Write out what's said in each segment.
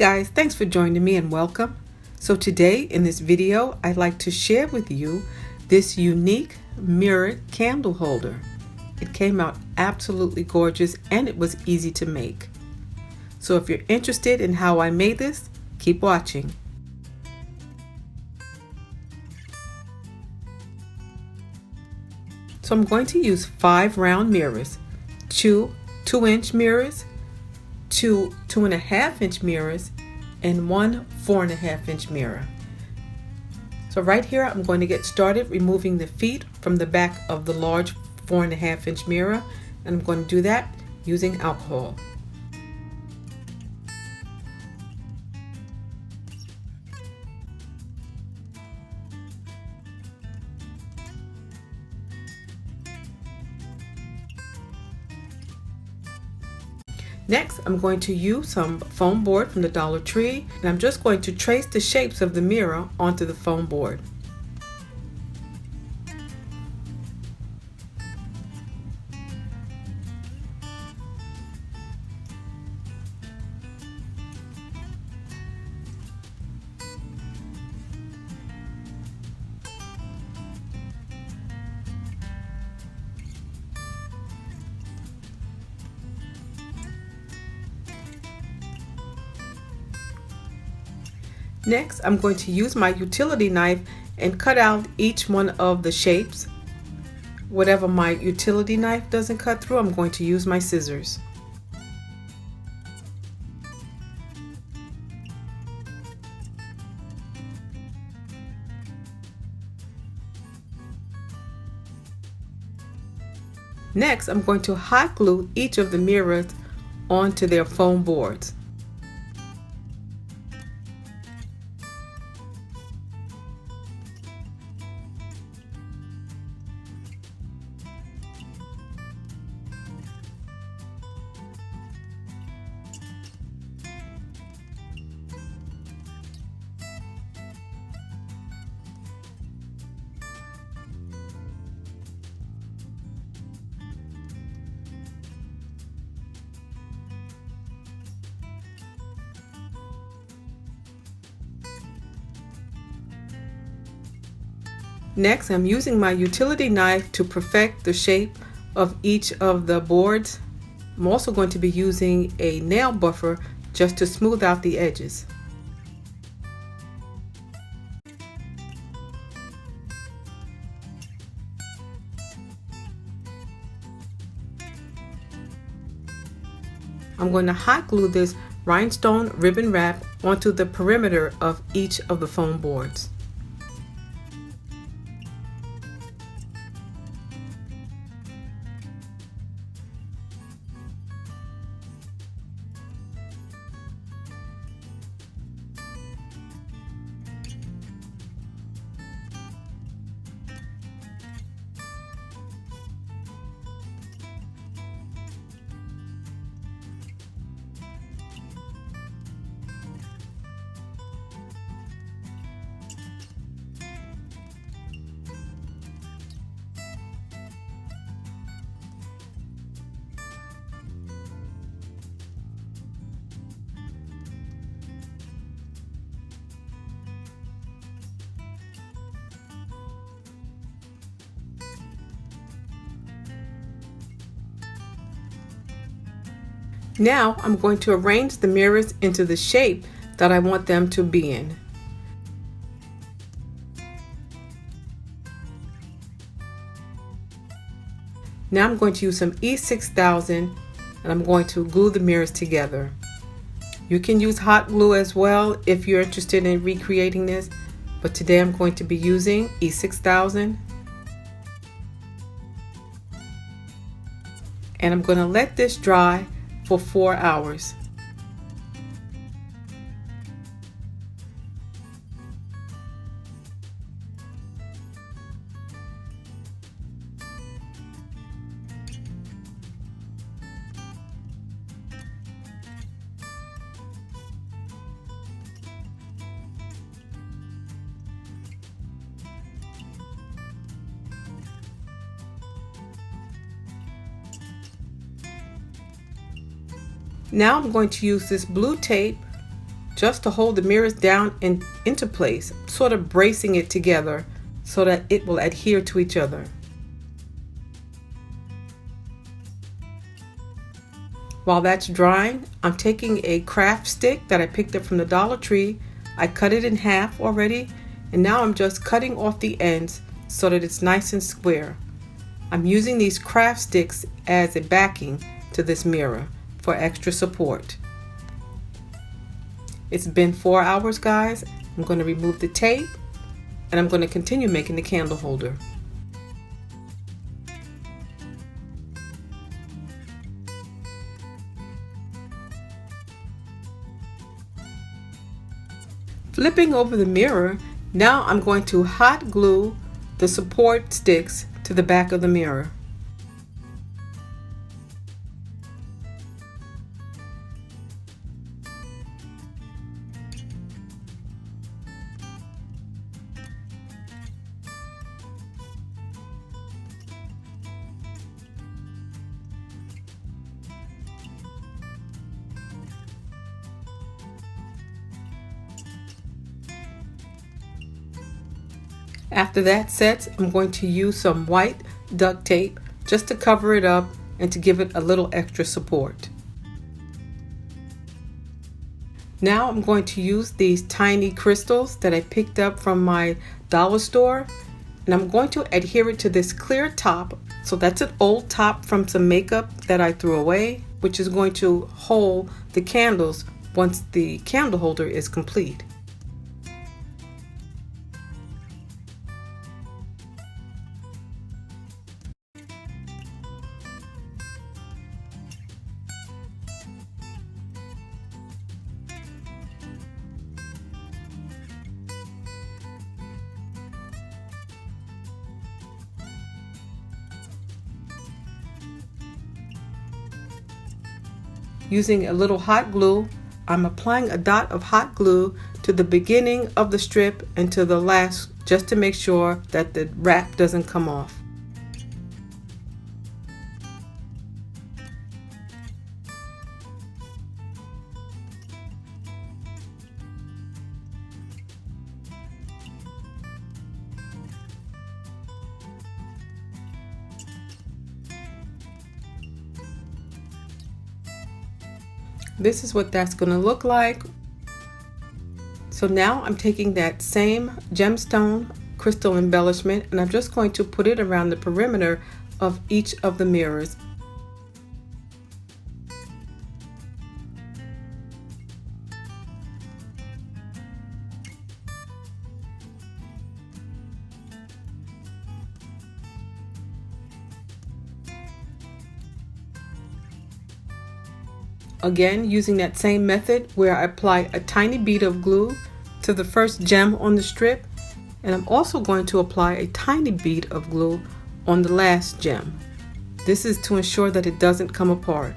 guys, thanks for joining me and welcome. So today in this video, I'd like to share with you this unique mirrored candle holder. It came out absolutely gorgeous and it was easy to make. So if you're interested in how I made this, keep watching. So I'm going to use 5 round mirrors, 2 2-inch mirrors, 2 2.5-inch mirrors, and 1 4.5-inch mirror. So right here I'm going to get started removing the feet from the back of the large 4.5-inch mirror, and I'm going to do that using alcohol. Next, I'm going to use some foam board from the Dollar Tree, and I'm just going to trace the shapes of the mirror onto the foam board. Next, I'm going to use my utility knife and cut out each one of the shapes. Whatever my utility knife doesn't cut through, I'm going to use my scissors. Next, I'm going to hot glue each of the mirrors onto their foam boards. Next, I'm using my utility knife to perfect the shape of each of the boards. I'm also going to be using a nail buffer just to smooth out the edges. I'm going to hot glue this rhinestone ribbon wrap onto the perimeter of each of the foam boards. Now I'm going to arrange the mirrors into the shape that I want them to be in. Now I'm going to use some E6000 and I'm going to glue the mirrors together. You can use hot glue as well if you're interested in recreating this, but today I'm going to be using E6000. And I'm going to let this dry for 4 hours. Now I'm going to use this blue tape just to hold the mirrors down and into place, sort of bracing it together so that it will adhere to each other. While that's drying, I'm taking a craft stick that I picked up from the Dollar Tree. I cut it in half already, and now I'm just cutting off the ends so that it's nice and square. I'm using these craft sticks as a backing to this mirror for extra support. It's been 4 hours, guys. I'm going to remove the tape, and I'm going to continue making the candle holder. Flipping over the mirror, now I'm going to hot glue the support sticks to the back of the mirror. After that sets, I'm going to use some white duct tape just to cover it up and to give it a little extra support. Now I'm going to use these tiny crystals that I picked up from my dollar store, and I'm going to adhere it to this clear top. So that's an old top from some makeup that I threw away, which is going to hold the candles once the candle holder is complete. Using a little hot glue, I'm applying a dot of hot glue to the beginning of the strip and to the last, just to make sure that the wrap doesn't come off. This is what that's going to look like. So now I'm taking that same gemstone crystal embellishment and I'm just going to put it around the perimeter of each of the mirrors. Again, using that same method where I apply a tiny bead of glue to the first gem on the strip, and I'm also going to apply a tiny bead of glue on the last gem. This is to ensure that it doesn't come apart.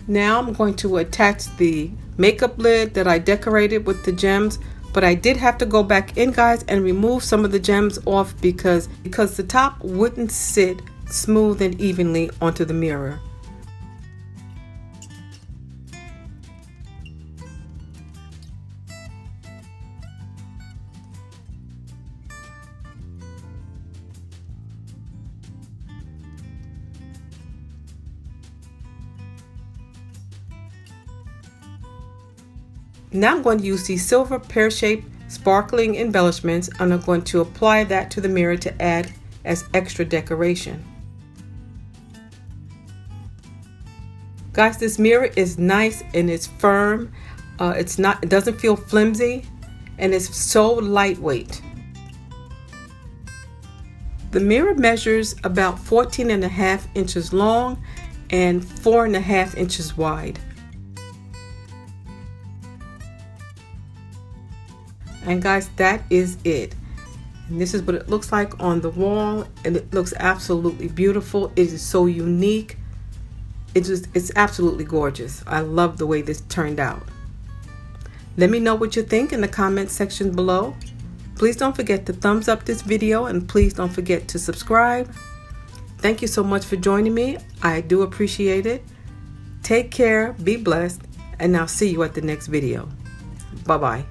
Now I'm going to attach the makeup lid that I decorated with the gems, but I did have to go back in, guys, and remove some of the gems off because the top wouldn't sit smooth and evenly onto the mirror. Now I'm going to use these silver pear-shaped sparkling embellishments and I'm going to apply that to the mirror to add as extra decoration. Guys, this mirror is nice and it's firm. It doesn't feel flimsy, and it's so lightweight. The mirror measures about 14.5 inches long and 4.5 inches wide. And guys, that is it. And this is what it looks like on the wall, and it looks absolutely beautiful. It is so unique. It's absolutely gorgeous. I love the way this turned out. Let me know what you think in the comment section below. Please don't forget to thumbs up this video, and please don't forget to subscribe. Thank you so much for joining me. I do appreciate it. Take care, be blessed, and I'll see you at the next video. Bye-bye.